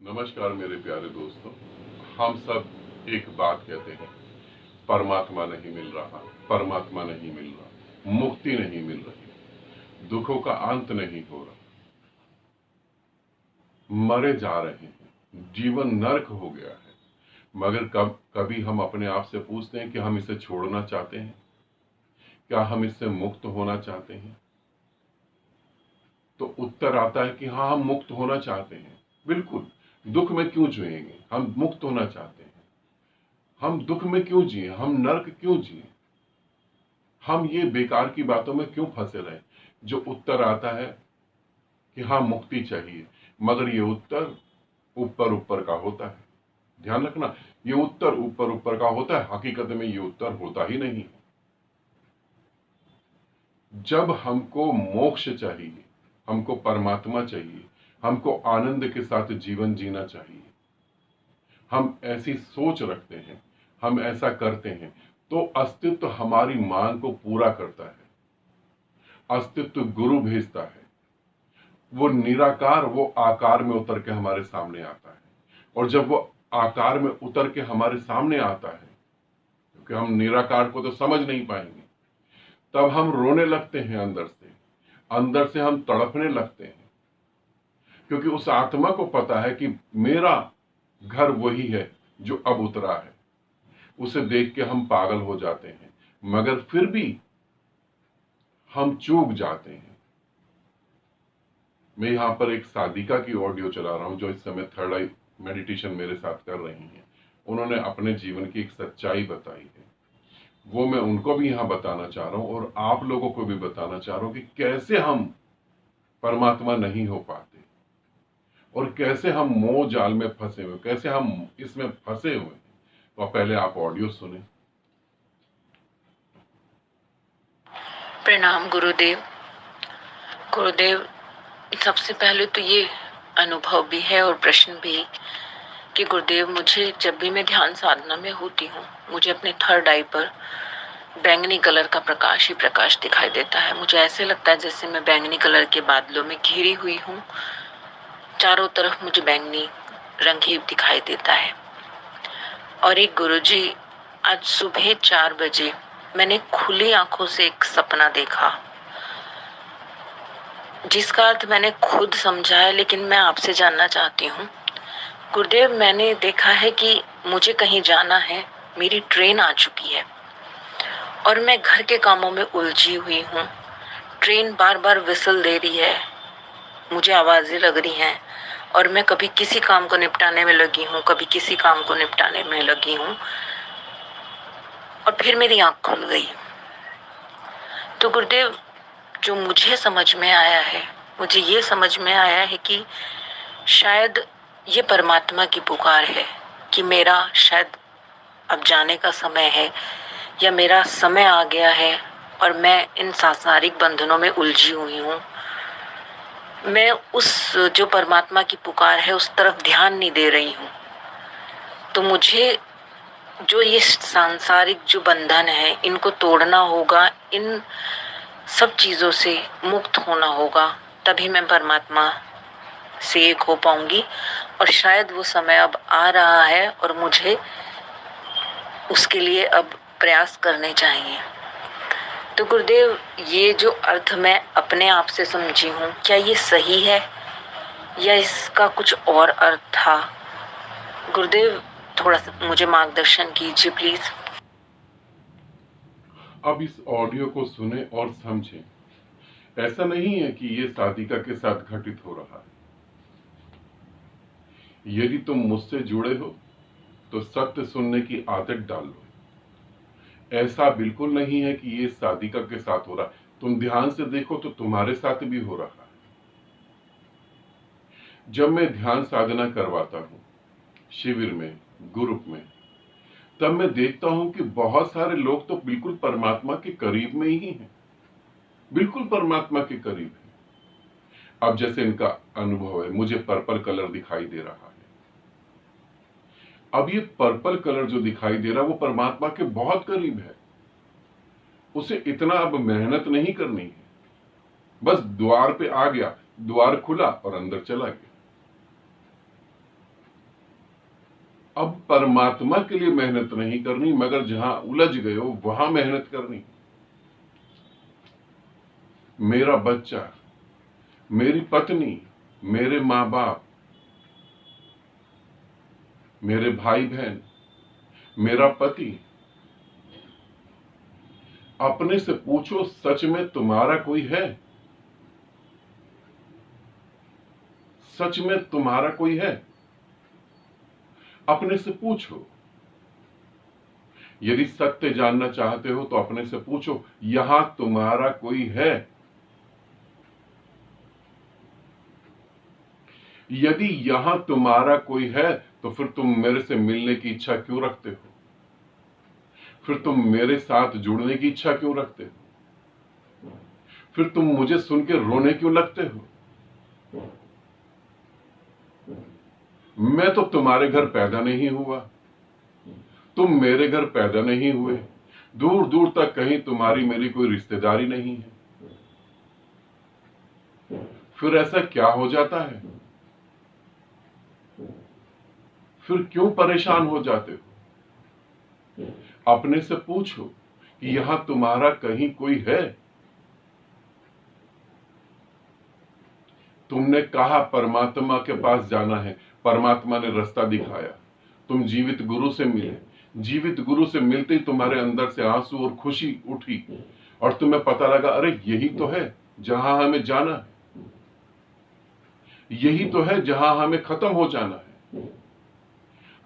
नमस्कार मेरे प्यारे दोस्तों। हम सब एक बात कहते हैं, परमात्मा नहीं मिल रहा, परमात्मा नहीं मिल रहा, मुक्ति नहीं मिल रही, दुखों का अंत नहीं हो रहा, मरे जा रहे हैं, जीवन नर्क हो गया है। मगर कभी हम अपने आप से पूछते हैं कि हम इसे छोड़ना चाहते हैं? क्या हम इससे मुक्त होना चाहते हैं? तो उत्तर आता है कि हाँ, हम मुक्त होना चाहते हैं। बिल्कुल, दुख में क्यों जिएंगे? हम मुक्त होना चाहते हैं। हम दुख में क्यों जिए? हम नर्क क्यों जिए? हम ये बेकार की बातों में क्यों फंसे रहे? जो उत्तर आता है कि हाँ, मुक्ति चाहिए, मगर ये उत्तर ऊपर ऊपर का होता है। ध्यान रखना, ये उत्तर ऊपर ऊपर का होता है, हकीकत में ये उत्तर होता ही नहीं। जब हमको मोक्ष चाहिए, हमको परमात्मा चाहिए, हमको आनंद के साथ जीवन जीना चाहिए, हम ऐसी सोच रखते हैं, हम ऐसा करते हैं, तो अस्तित्व हमारी मांग को पूरा करता है। अस्तित्व गुरु भेजता है, वो निराकार वो आकार में उतर के हमारे सामने आता है। और जब वो आकार में उतर के हमारे सामने आता है, क्योंकि हम निराकार को तो समझ नहीं पाएंगे, तब हम रोने लगते हैं, अंदर से हम तड़पने लगते हैं, क्योंकि उस आत्मा को पता है कि मेरा घर वही है जो अब उतरा है। उसे देख के हम पागल हो जाते हैं, मगर फिर भी हम चूक जाते हैं। मैं यहाँ पर एक साधिका की ऑडियो चला रहा हूँ जो इस समय थर्ड आई मेडिटेशन मेरे साथ कर रही हैं। उन्होंने अपने जीवन की एक सच्चाई बताई है, वो मैं उनको भी यहाँ बताना चाह रहा हूँ और आप लोगों को भी बताना चाह रहा हूँ कि कैसे हम परमात्मा नहीं हो पाते और कैसे हम मोह जाल में फंसे हुए, कैसे हम इसमें फंसे हुए हैं। तो पहले आप ऑडियो सुने। प्रणाम गुरुदेव। गुरुदेव, सबसे पहले तो ये अनुभव भी है और प्रश्न भी कि गुरुदेव, मुझे जब भी मैं ध्यान साधना में होती हूँ, मुझे अपने थर्ड आई पर बैंगनी कलर का प्रकाश ही प्रकाश दिखाई देता है। मुझे ऐसे लगता है जैसे मैं बैंगनी कलर के बादलों में घिरी हुई हूँ। चारों तरफ मुझे बैंगनी रंग ही दिखाई देता है। और एक गुरुजी, आज सुबह 4 बजे मैंने खुली आंखों से एक सपना देखा, जिसका अर्थ मैंने खुद समझा है, लेकिन मैं आपसे जानना चाहती हूँ। गुरुदेव, मैंने देखा है कि मुझे कहीं जाना है, मेरी ट्रेन आ चुकी है और मैं घर के कामों में उलझी हुई हूँ। ट्रेन बार बार विसल दे रही है, मुझे आवाजें लग रही हैं और मैं कभी किसी काम को निपटाने में लगी हूँ, कभी किसी काम को निपटाने में लगी हूँ और फिर मेरी आंख खुल गई। तो गुरुदेव, जो मुझे समझ में आया है, मुझे ये समझ में आया है कि शायद ये परमात्मा की पुकार है कि मेरा शायद अब जाने का समय है, या मेरा समय आ गया है और मैं इन सांसारिक बंधनों में उलझी हुई हूँ। मैं उस जो परमात्मा की पुकार है उस तरफ ध्यान नहीं दे रही हूँ। तो मुझे जो ये सांसारिक जो बंधन है, इनको तोड़ना होगा, इन सब चीजों से मुक्त होना होगा, तभी मैं परमात्मा से एक हो पाऊंगी। और शायद वो समय अब आ रहा है और मुझे उसके लिए अब प्रयास करने चाहिए। तो गुरुदेव, ये जो अर्थ मैं अपने आप से समझी हूँ, क्या ये सही है या इसका कुछ और अर्थ था? गुरुदेव, थोड़ा सा मुझे मार्गदर्शन कीजिए प्लीज। अब इस ऑडियो को सुने और समझें। ऐसा नहीं है कि ये साधिका के साथ घटित हो रहा है। यदि तुम मुझसे जुड़े हो तो सत्य सुनने की आदत डाल लो। ऐसा बिल्कुल नहीं है कि ये साधिका के साथ हो रहा है। तुम ध्यान से देखो तो तुम्हारे साथ भी हो रहा है। जब मैं ध्यान साधना करवाता हूं शिविर में, ग्रुप में, तब मैं देखता हूं कि बहुत सारे लोग तो बिल्कुल परमात्मा के करीब में ही हैं, बिल्कुल परमात्मा के करीब है। अब जैसे इनका अनुभव है, मुझे पर्पल कलर दिखाई दे रहा है। अब ये पर्पल कलर जो दिखाई दे रहा है वो परमात्मा के बहुत करीब है। उसे इतना अब मेहनत नहीं करनी है, बस द्वार पे आ गया, द्वार खुला और अंदर चला गया। अब परमात्मा के लिए मेहनत नहीं करनी, मगर जहां उलझ गए हो वहां मेहनत करनी। मेरा बच्चा, मेरी पत्नी, मेरे माँ बाप, मेरे भाई बहन, मेरा पति, अपने से पूछो सच में तुम्हारा कोई है? सच में तुम्हारा कोई है? अपने से पूछो। यदि सत्य जानना चाहते हो तो अपने से पूछो, यहां तुम्हारा कोई है? यदि यहां तुम्हारा कोई है तो फिर तुम मेरे से मिलने की इच्छा क्यों रखते हो? फिर तुम मेरे साथ जुड़ने की इच्छा क्यों रखते हो? फिर तुम मुझे सुन के रोने क्यों लगते हो? मैं तो तुम्हारे घर पैदा नहीं हुआ, तुम मेरे घर पैदा नहीं हुए, दूर दूर तक कहीं तुम्हारी मेरी कोई रिश्तेदारी नहीं है। फिर ऐसा क्या हो जाता है? फिर क्यों परेशान हो जाते हो? अपने से पूछो कि यहां तुम्हारा कहीं कोई है? तुमने कहा परमात्मा के पास जाना है, परमात्मा ने रास्ता दिखाया, तुम जीवित गुरु से मिले, जीवित गुरु से मिलते ही तुम्हारे अंदर से आंसू और खुशी उठी और तुम्हें पता लगा, अरे यही तो है जहां हमें जाना है, यही तो है जहां हमें खत्म हो जाना है।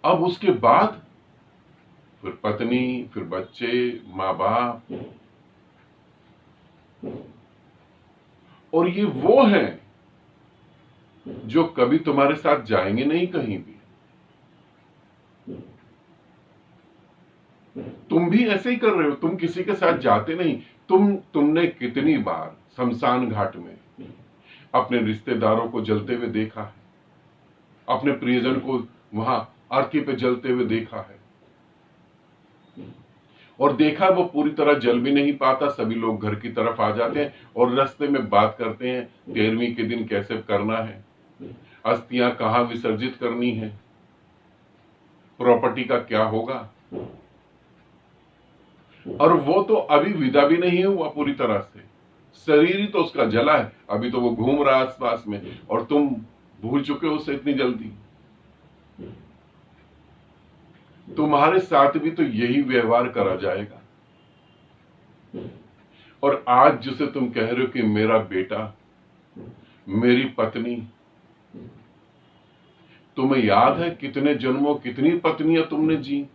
अब उसके बाद फिर पत्नी, फिर बच्चे, माँ बाप, और ये वो हैं जो कभी तुम्हारे साथ जाएंगे नहीं कहीं भी। तुम भी ऐसे ही कर रहे हो, तुम किसी के साथ जाते नहीं। तुमने कितनी बार शमशान घाट में अपने रिश्तेदारों को जलते हुए देखा है, अपने प्रियजन को वहां अर्थी पे जलते हुए देखा है, और देखा वो पूरी तरह जल भी नहीं पाता, सभी लोग घर की तरफ आ जाते हैं और रास्ते में बात करते हैं 13वीं के दिन कैसे करना है, अस्थियां कहां विसर्जित करनी है, प्रॉपर्टी का क्या होगा। और वो तो अभी विदा भी नहीं हुआ पूरी तरह से, शरीर ही तो उसका जला है, अभी तो वो घूम रहा है आसपास में, और तुम भूल चुके हो उसे इतनी जल्दी। तुम्हारे साथ भी तो यही व्यवहार करा जाएगा। और आज जिसे तुम कह रहे हो कि मेरा बेटा, मेरी पत्नी, तुम्हें याद है कितने जन्मों कितनी पत्नियां तुमने जी?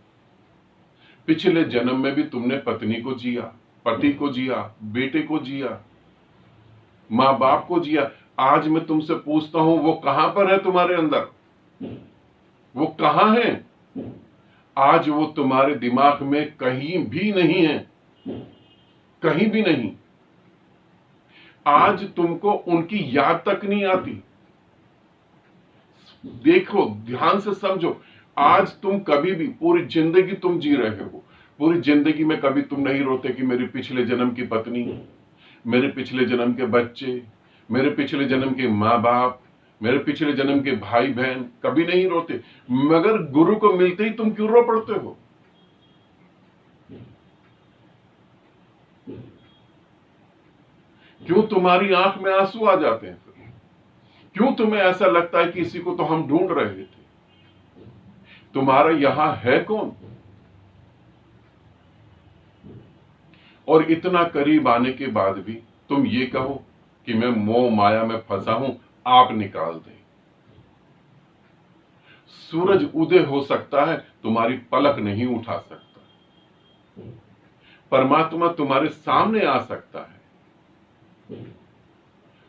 पिछले जन्म में भी तुमने पत्नी को जिया, पति को जिया, बेटे को जिया, माँ बाप को जिया। आज मैं तुमसे पूछता हूं, वो कहां पर है तुम्हारे अंदर? वो कहां है? आज वो तुम्हारे दिमाग में कहीं भी नहीं है, कहीं भी नहीं। आज तुमको उनकी याद तक नहीं आती। देखो, ध्यान से समझो, आज तुम कभी भी, पूरी जिंदगी तुम जी रहे हो, पूरी जिंदगी में कभी तुम नहीं रोते कि मेरी पिछले जन्म की पत्नी, मेरे पिछले जन्म के बच्चे, मेरे पिछले जन्म के माँ बाप, मेरे पिछले जन्म के भाई बहन, कभी नहीं रोते। मगर गुरु को मिलते ही तुम क्यों रो पड़ते हो? क्यों तुम्हारी आंख में आंसू आ जाते हैं? फिर क्यों तुम्हें ऐसा लगता है कि इसी को तो हम ढूंढ रहे थे? तुम्हारा यहां है कौन? और इतना करीब आने के बाद भी तुम ये कहो कि मैं मोह माया में फंसा हूं, आप निकाल दें। सूरज उदय हो सकता है, तुम्हारी पलक नहीं उठा सकता। परमात्मा तुम्हारे सामने आ सकता है,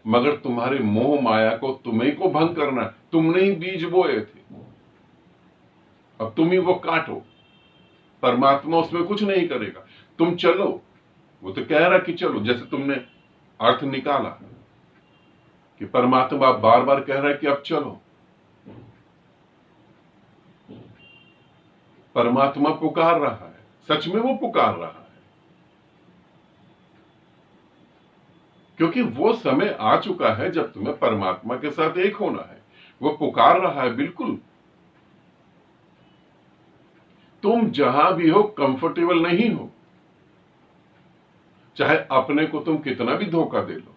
मगर तुम्हारे मोह माया को तुम्हें को भंग करना है। तुमने ही बीज बोए थे, अब तुम ही वो काटो। परमात्मा उसमें कुछ नहीं करेगा। तुम चलो, वो तो कह रहा कि चलो, जैसे तुमने अर्थ निकाला कि परमात्मा बार बार कह रहा है कि अब चलो। परमात्मा पुकार रहा है, सच में वो पुकार रहा है, क्योंकि वो समय आ चुका है जब तुम्हें परमात्मा के साथ एक होना है। वो पुकार रहा है, बिल्कुल। तुम जहां भी हो कंफर्टेबल नहीं हो, चाहे अपने को तुम कितना भी धोखा दे लो।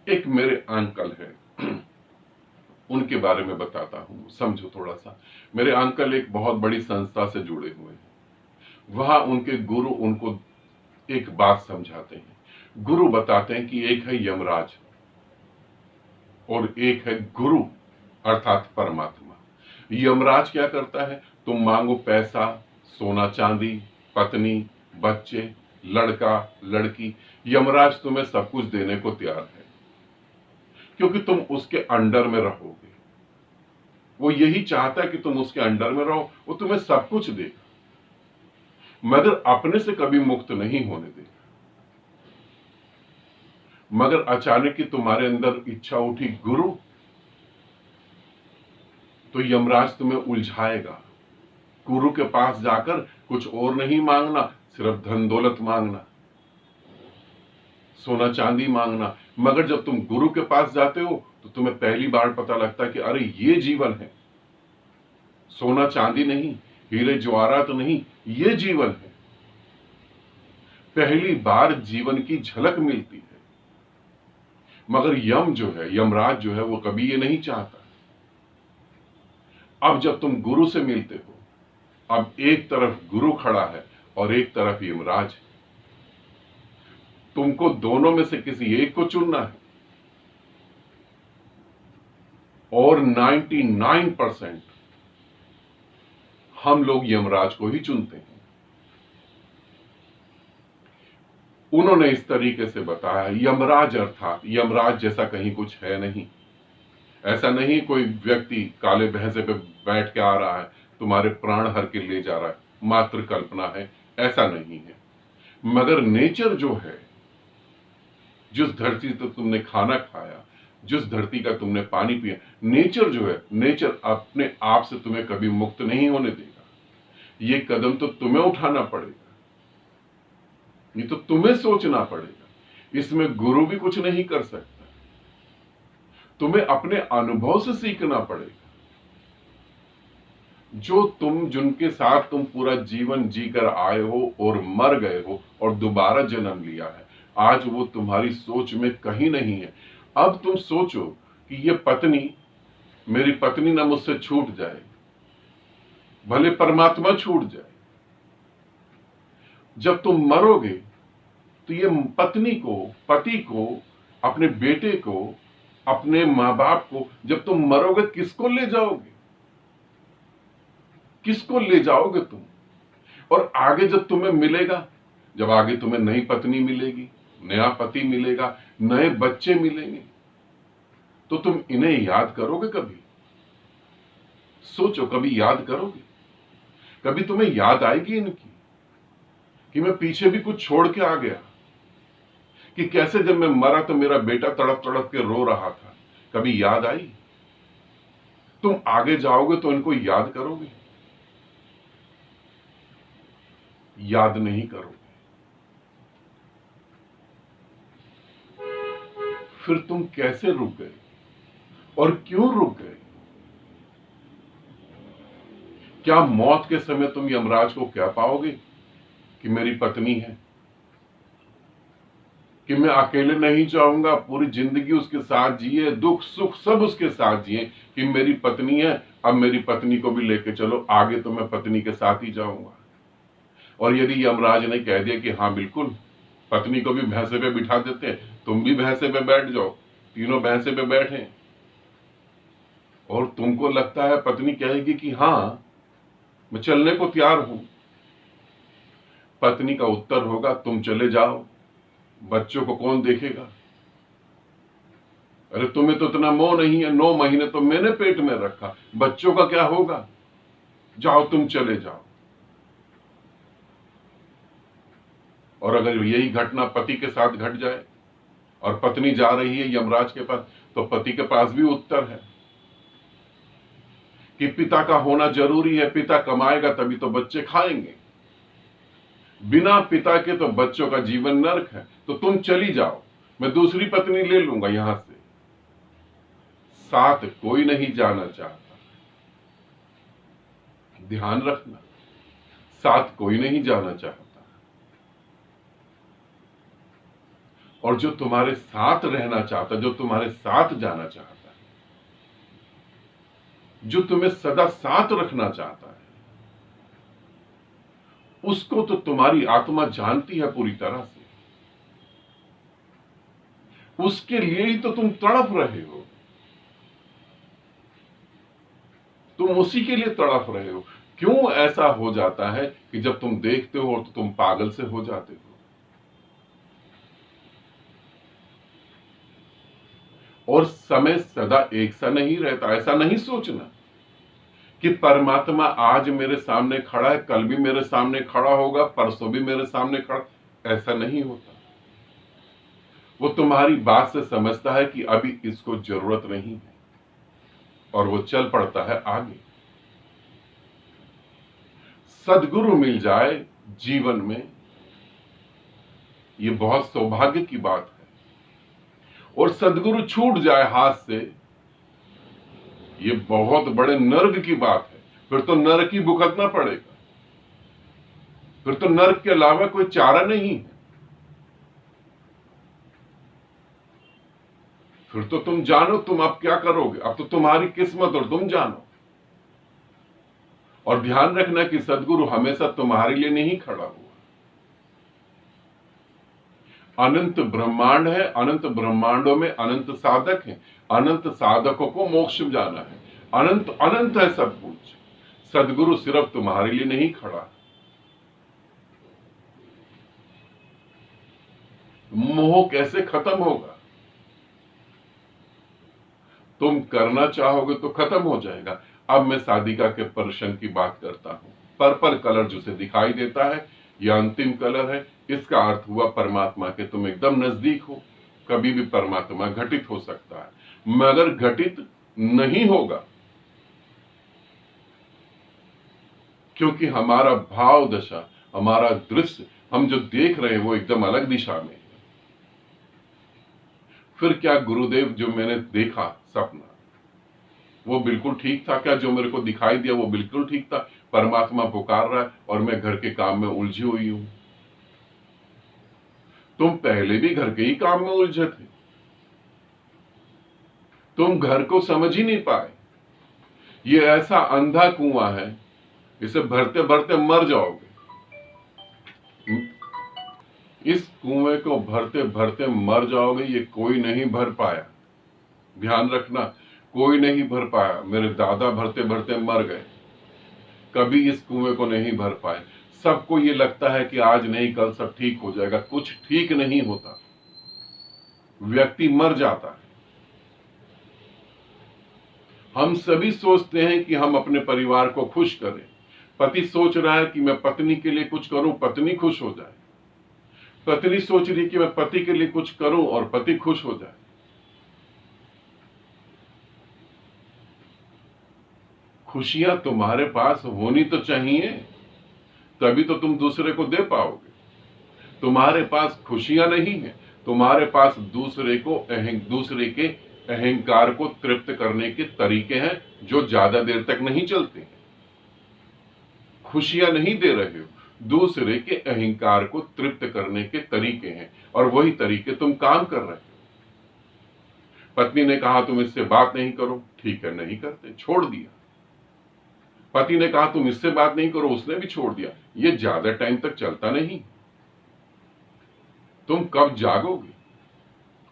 एक मेरे अंकल है, उनके बारे में बताता हूं, समझो थोड़ा सा। मेरे अंकल एक बहुत बड़ी संस्था से जुड़े हुए हैं। वहां उनके गुरु उनको एक बात समझाते हैं। गुरु बताते हैं कि एक है यमराज और एक है गुरु अर्थात परमात्मा। यमराज क्या करता है? तुम मांगो पैसा, सोना चांदी, पत्नी, बच्चे, लड़का लड़की, यमराज तुम्हें सब कुछ देने को तैयार है, क्योंकि तुम उसके अंडर में रहोगे। वो यही चाहता है कि तुम उसके अंडर में रहो, वो तुम्हें सब कुछ देगा, मगर अपने से कभी मुक्त नहीं होने देगा। मगर अचानक ही तुम्हारे अंदर इच्छा उठी गुरु, तो यमराज तुम्हें उलझाएगा। गुरु के पास जाकर कुछ और नहीं मांगना, सिर्फ धन दौलत मांगना, सोना चांदी मांगना। मगर जब तुम गुरु के पास जाते हो तो तुम्हें पहली बार पता लगता है कि अरे ये जीवन है, सोना चांदी नहीं, हीरे ज्वारात नहीं, ये जीवन है। पहली बार जीवन की झलक मिलती है। मगर यम जो है, यमराज जो है, वो कभी ये नहीं चाहता। अब जब तुम गुरु से मिलते हो, अब एक तरफ गुरु खड़ा है और एक तरफ यमराज है। तुमको दोनों में से किसी एक को चुनना है, और 99% हम लोग यमराज को ही चुनते हैं। उन्होंने इस तरीके से बताया, यमराज अर्थात यमराज जैसा कहीं कुछ है नहीं। ऐसा नहीं कोई व्यक्ति काले भैंसे पे बैठ के आ रहा है, तुम्हारे प्राण हर के ले जा रहा है, मात्र कल्पना है, ऐसा नहीं है। मगर नेचर जो है, जिस धरती से तुमने खाना खाया, जिस धरती का तुमने पानी पिया, नेचर जो है, नेचर अपने आप से तुम्हें कभी मुक्त नहीं होने देगा। ये कदम तो तुम्हें उठाना पड़ेगा, ये तो तुम्हें सोचना पड़ेगा। इसमें गुरु भी कुछ नहीं कर सकता। तुम्हें अपने अनुभव से सीखना पड़ेगा। जिनके साथ तुम पूरा जीवन जीकर आए हो और मर गए हो और दोबारा जन्म लिया है, आज वो तुम्हारी सोच में कहीं नहीं है। अब तुम सोचो कि ये पत्नी, मेरी पत्नी ना मुझसे छूट जाए, भले परमात्मा छूट जाए। जब तुम मरोगे तो ये पत्नी को, पति को, अपने बेटे को, अपने मां बाप को, जब तुम मरोगे किसको ले जाओगे? किसको ले जाओगे तुम? और आगे जब तुम्हें मिलेगा, जब आगे तुम्हें नई पत्नी मिलेगी, नया पति मिलेगा, नए बच्चे मिलेंगे, तो तुम इन्हें याद करोगे? कभी सोचो, कभी याद करोगे? कभी तुम्हें याद आएगी इनकी कि मैं पीछे भी कुछ छोड़ के आ गया, कि कैसे जब मैं मरा तो मेरा बेटा तड़प तड़प के रो रहा था? कभी याद आई? तुम आगे जाओगे तो इनको याद करोगे? याद नहीं करोगे। फिर तुम कैसे रुक गए और क्यों रुक गए? क्या मौत के समय तुम यमराज को कह पाओगे कि मेरी पत्नी है, कि मैं अकेले नहीं चाहूंगा, पूरी जिंदगी उसके साथ जिए, दुख सुख सब उसके साथ जिए, कि मेरी पत्नी है, अब मेरी पत्नी को भी लेके चलो, आगे तो मैं पत्नी के साथ ही जाऊंगा। और यदि यमराज ने कह दिया कि हाँ बिल्कुल, पत्नी को भी भैंसे पे बिठा देते हैं, तुम भी भैंसे पे बैठ जाओ, तीनों भैंसे पे बैठे, और तुमको लगता है पत्नी कहेगी कि हाँ मैं चलने को तैयार हूं, पत्नी का उत्तर होगा तुम चले जाओ, बच्चों को कौन देखेगा? अरे तुम्हें तो इतना मोह नहीं है, 9 महीने तो मैंने पेट में रखा, बच्चों का क्या होगा? जाओ तुम चले जाओ। और अगर यही घटना पति के साथ घट जाए और पत्नी जा रही है यमराज के पास, तो पति के पास भी उत्तर है कि पिता का होना जरूरी है, पिता कमाएगा तभी तो बच्चे खाएंगे, बिना पिता के तो बच्चों का जीवन नरक है, तो तुम चली जाओ, मैं दूसरी पत्नी ले लूंगा यहां से। साथ कोई नहीं जाना चाहता, ध्यान रखना, साथ कोई नहीं जाना चाहता, और जो तुम्हारे साथ रहना चाहता, जो तुम्हारे साथ जाना चाहता है, जो तुम्हें सदा साथ रखना चाहता है, उसको तो तुम्हारी आत्मा जानती है पूरी तरह से। उसके लिए ही तो तुम तड़प रहे हो, तुम उसी के लिए तड़प रहे हो। क्यों ऐसा हो जाता है कि जब तुम देखते हो तो तुम पागल से हो जाते हो? और समय सदा एक सा नहीं रहता। ऐसा नहीं सोचना कि परमात्मा आज मेरे सामने खड़ा है, कल भी मेरे सामने खड़ा होगा, परसों भी मेरे सामने खड़ा, ऐसा नहीं होता। वो तुम्हारी बात से समझता है कि अभी इसको जरूरत नहीं है, और वो चल पड़ता है आगे। सद्गुरु मिल जाए जीवन में, ये बहुत सौभाग्य की बात है। और सद्गुरु छूट जाए हाथ से, ये बहुत बड़े नर्क की बात है। फिर तो नरक ही भुगतना पड़ेगा, फिर तो नरक के अलावा कोई चारा नहीं है। फिर तो तुम जानो तुम अब क्या करोगे, अब तो तुम्हारी किस्मत और तुम जानो। और ध्यान रखना कि सद्गुरु हमेशा तुम्हारे लिए नहीं खड़ा हुआ। अनंत ब्रह्मांड है, अनंत ब्रह्मांडों में अनंत साधक हैं, अनंत साधकों को मोक्ष में जाना है। अनंत अनंत है सब कुछ। सद्गुरु सिर्फ तुम्हारे लिए नहीं खड़ा। मोह कैसे खत्म होगा? तुम करना चाहोगे तो खत्म हो जाएगा। अब मैं साधिका के प्रश्न की बात करता हूं। पर्पल कलर जिसे दिखाई देता है, यह अंतिम कलर है। इसका अर्थ हुआ परमात्मा के तुम एकदम नजदीक हो। कभी भी परमात्मा घटित हो सकता है, मगर घटित नहीं होगा, क्योंकि हमारा भाव दशा, हमारा दृश्य, हम जो देख रहे हैं वो एकदम अलग दिशा में है। फिर क्या गुरुदेव, जो मैंने देखा सपना वो बिल्कुल ठीक था क्या? जो मेरे को दिखाई दिया वो बिल्कुल ठीक था? परमात्मा पुकार रहा है और मैं घर के काम में उलझी हुई हूं। तुम पहले भी घर के ही काम में उलझे थे, तुम घर को समझ ही नहीं पाए। ये ऐसा अंधा कुआं है, इसे भरते भरते मर जाओगे। इस कुएं को भरते भरते मर जाओगे, ये कोई नहीं भर पाया। ध्यान रखना, कोई नहीं भर पाया। मेरे दादा भरते भरते मर गए, कभी इस कुएं को नहीं भर पाए। सबको ये लगता है कि आज नहीं कल सब ठीक हो जाएगा। कुछ ठीक नहीं होता, व्यक्ति मर जाता है। हम सभी सोचते हैं कि हम अपने परिवार को खुश करें। पति सोच रहा है कि मैं पत्नी के लिए कुछ करूं, पत्नी खुश हो जाए। पत्नी सोच रही कि मैं पति के लिए कुछ करूं और पति खुश हो जाए। खुशियां तुम्हारे पास होनी तो चाहिए, तभी तो तुम दूसरे को दे पाओगे। तुम्हारे पास खुशियां नहीं है, तुम्हारे पास दूसरे के अहंकार को तृप्त करने के तरीके हैं जो ज्यादा देर तक नहीं चलते हैं। खुशियां नहीं दे रहे हो, दूसरे के अहंकार को तृप्त करने के तरीके हैं, और वही तरीके तुम काम कर रहे हो। पत्नी ने कहा तुम इससे बात नहीं करो, ठीक है नहीं करते, छोड़ दिया। पति ने कहा तुम इससे बात नहीं करो, उसने भी छोड़ दिया। ये ज्यादा टाइम तक चलता नहीं। तुम कब जागोगे?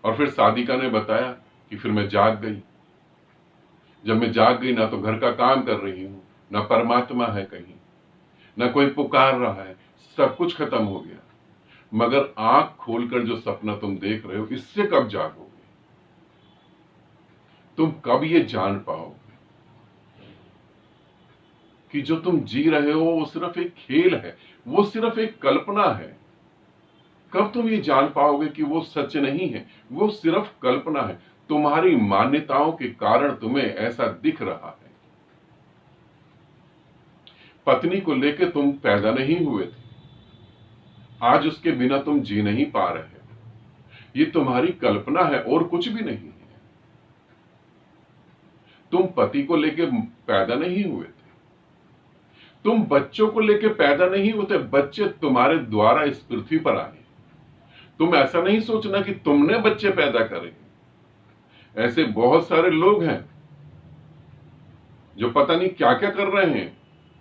और फिर साधिका ने बताया कि फिर मैं जाग गई। जब मैं जाग गई, ना तो घर का काम कर रही हूं, ना परमात्मा है कहीं, ना कोई पुकार रहा है, सब कुछ खत्म हो गया। मगर आंख खोलकर जो सपना तुम देख रहे हो, इससे कब जागोगे? तुम कब ये जान पाओगे कि जो तुम जी रहे हो वो सिर्फ एक खेल है, वो सिर्फ एक कल्पना है? कब तुम ये जान पाओगे कि वो सच नहीं है, वो सिर्फ कल्पना है? तुम्हारी मान्यताओं के कारण तुम्हें ऐसा दिख रहा है। पत्नी को लेकर तुम पैदा नहीं हुए थे, आज उसके बिना तुम जी नहीं पा रहे हो। ये तुम्हारी कल्पना है और कुछ भी नहीं है। तुम पति को लेकर पैदा नहीं हुए थे, तुम बच्चों को लेके पैदा नहीं होते, बच्चे तुम्हारे द्वारा इस पृथ्वी पर आए। तुम ऐसा नहीं सोचना कि तुमने बच्चे पैदा करे। ऐसे बहुत सारे लोग हैं जो पता नहीं क्या क्या कर रहे हैं,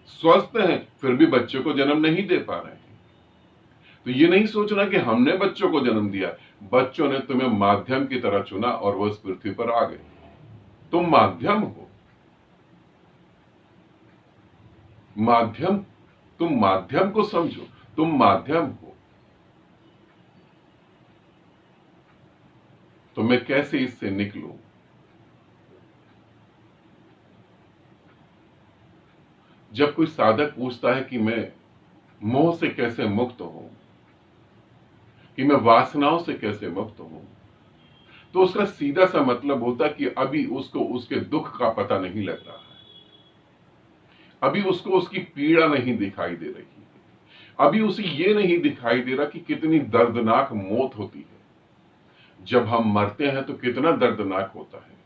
स्वस्थ हैं, फिर भी बच्चों को जन्म नहीं दे पा रहे हैं। तो ये नहीं सोचना कि हमने बच्चों को जन्म दिया, बच्चों ने तुम्हें माध्यम की तरह चुना और वो इस पृथ्वी पर आ गए। तुम माध्यम हो, माध्यम, तुम माध्यम को समझो, तुम माध्यम हो। तो मैं कैसे इससे निकलूं? जब कोई साधक पूछता है कि मैं मोह से कैसे मुक्त हूं, कि मैं वासनाओं से कैसे मुक्त हूं, तो उसका सीधा सा मतलब होता कि अभी उसको उसके दुख का पता नहीं लग रहा है, अभी उसको उसकी पीड़ा नहीं दिखाई दे रही है, अभी उसे ये नहीं दिखाई दे रहा कि कितनी दर्दनाक मौत होती है। जब हम मरते हैं तो कितना दर्दनाक होता है।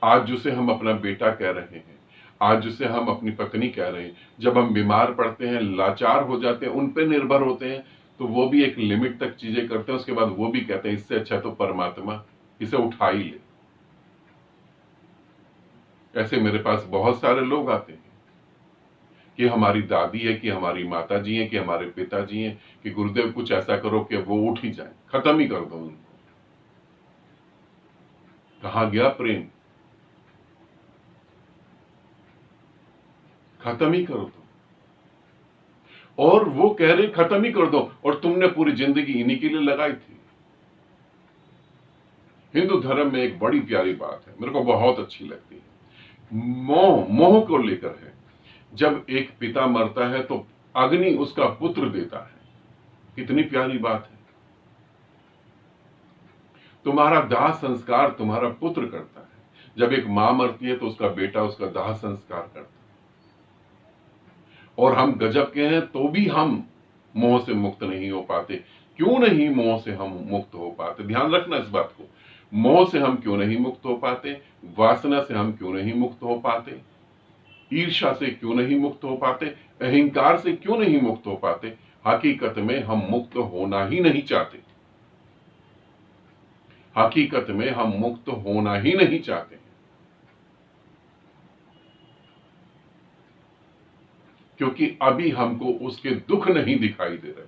आज जिसे हम अपना बेटा कह रहे हैं, आज जिसे हम अपनी पत्नी कह रहे हैं, जब हम बीमार पड़ते हैं, लाचार हो जाते हैं, उन पे निर्भर होते हैं, तो वो भी एक लिमिट तक चीजें करते हैं, उसके बाद वो भी कहते हैं इससे अच्छा तो परमात्मा इसे उठा ही ले। ऐसे मेरे पास बहुत सारे लोग आते हैं कि हमारी दादी है, कि हमारी माता जी है, कि हमारे पिताजी हैं, कि गुरुदेव कुछ ऐसा करो कि वो उठ ही जाए, खत्म ही कर दो उनको। कहां गया प्रेम? खत्म ही कर दो। और वो कह रहे खत्म ही कर दो, और तुमने पूरी जिंदगी इन्हीं के लिए लगाई थी। हिंदू धर्म में एक बड़ी प्यारी बात है, मेरे को बहुत अच्छी लगती है, मोह, मोह को लेकर है। जब एक पिता मरता है तो अग्नि उसका पुत्र देता है, कितनी प्यारी बात है। तुम्हारा दाह संस्कार तुम्हारा पुत्र करता है। जब एक मां मरती है तो उसका बेटा उसका दाह संस्कार करता है। और हम गजब के हैं तो भी हम मोह से मुक्त नहीं हो पाते। क्यों नहीं मोह से हम मुक्त हो पाते? ध्यान रखना इस बात को। मोह से हम क्यों नहीं मुक्त हो पाते? वासना से हम क्यों नहीं मुक्त हो पाते? ईर्ष्या से क्यों नहीं मुक्त हो पाते? अहंकार से क्यों नहीं मुक्त हो पाते? हकीकत में हम मुक्त होना ही नहीं चाहते। हकीकत में हम मुक्त होना ही नहीं चाहते। क्योंकि अभी हमको उसके दुख नहीं दिखाई दे रहे,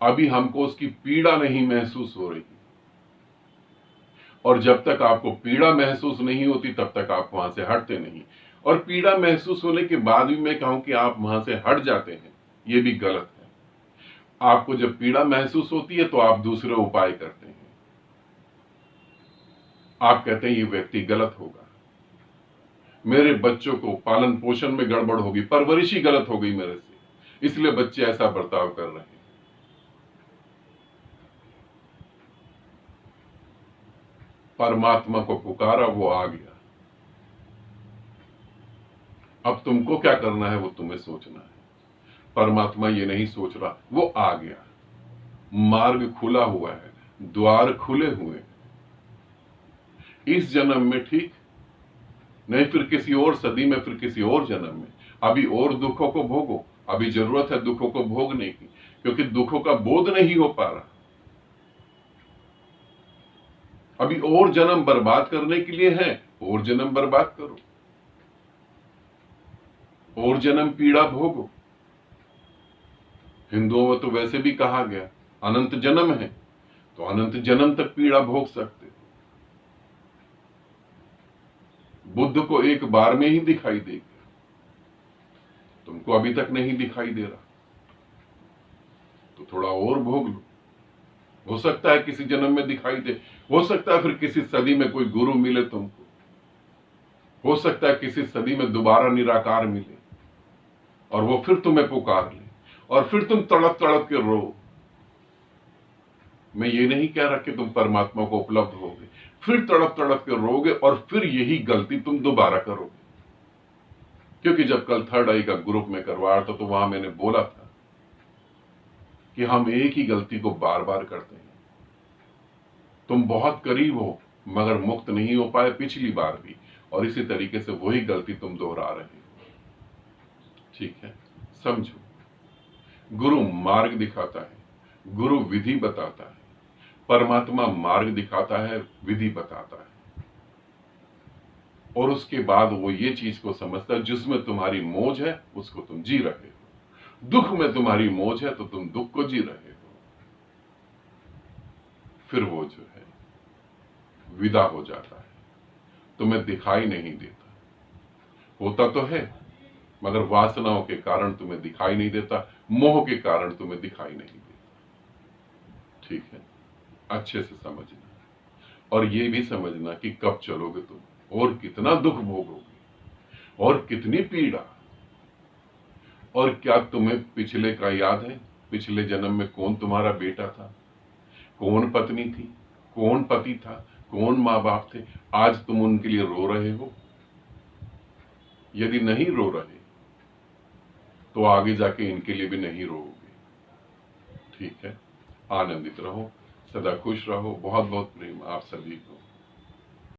अभी हमको उसकी पीड़ा नहीं महसूस हो रही। और जब तक आपको पीड़ा महसूस नहीं होती तब तक आप वहां से हटते नहीं। और पीड़ा महसूस होने के बाद भी मैं कहूं कि आप वहां से हट जाते हैं, ये भी गलत है। आपको जब पीड़ा महसूस होती है तो आप दूसरे उपाय करते हैं। आप कहते हैं ये व्यक्ति गलत होगा, मेरे बच्चों को पालन पोषण में गड़बड़ होगी, परवरिश ही गलत हो गई मेरे से, इसलिए बच्चे ऐसा बर्ताव कर रहे हैं। परमात्मा को पुकारा, वो आ गया। अब तुमको क्या करना है वो तुम्हें सोचना है। परमात्मा ये नहीं सोच रहा, वो आ गया। मार्ग खुला हुआ है, द्वार खुले हुए हैं। इस जन्म में ठीक नहीं, फिर किसी और सदी में, फिर किसी और जन्म में। अभी और दुखों को भोगो, अभी जरूरत है दुखों को भोगने की, क्योंकि दुखों का बोध नहीं हो पा रहा। अभी और जन्म बर्बाद करने के लिए है, और जन्म बर्बाद करो, और जन्म पीड़ा भोगो। हिंदुओं में तो वैसे भी कहा गया अनंत जन्म है, तो अनंत जन्म तक पीड़ा भोग सकते। बुद्ध को एक बार में ही दिखाई देगी, तुमको अभी तक नहीं दिखाई दे रहा, तो थोड़ा और भोग लो। हो सकता है किसी जन्म में दिखाई दे, हो सकता है फिर किसी सदी में कोई गुरु मिले तुमको, हो सकता है किसी सदी में दोबारा निराकार मिले और वो फिर तुम्हें पुकार ले और फिर तुम तड़प तड़प के रो। मैं ये नहीं कह रहा कि तुम परमात्मा को उपलब्ध होगे, फिर तड़प तड़प के रोगे और फिर यही गलती तुम दोबारा करोगे। क्योंकि जब कल थर्ड आई का ग्रुप में करवा रहा था तो वहां मैंने बोला था कि हम एक ही गलती को बार बार करते हैं। तुम बहुत करीब हो मगर मुक्त नहीं हो पाए पिछली बार भी, और इसी तरीके से वही गलती तुम दोहरा रहे हो। ठीक है। समझो, गुरु मार्ग दिखाता है, गुरु विधि बताता है, परमात्मा मार्ग दिखाता है, विधि बताता है, और उसके बाद वो ये चीज को समझता है, जिसमें तुम्हारी मौज है उसको तुम जी रहे हो, दुख में तुम्हारी मौज है तो तुम दुख को जी रहे हो। फिर वो जो है विदा हो जाता है, तुम्हें दिखाई नहीं देता, होता तो है मगर वासनाओं के कारण तुम्हें दिखाई नहीं देता, मोह के कारण तुम्हें दिखाई नहीं देता। ठीक है, अच्छे से समझना, और ये भी समझना कि कब चलोगे तुम, और कितना दुख भोगोगे, और कितनी पीड़ा, और क्या तुम्हें पिछले का याद है, पिछले जन्म में कौन तुम्हारा बेटा था, कौन पत्नी थी, कौन पति था, कौन माँ बाप थे, आज तुम उनके लिए रो रहे हो? यदि नहीं रो रहे तो आगे जाके इनके लिए भी नहीं रोओगे। ठीक है, आनंदित रहो, सदा खुश रहो, बहुत बहुत प्रेम आप सभी को।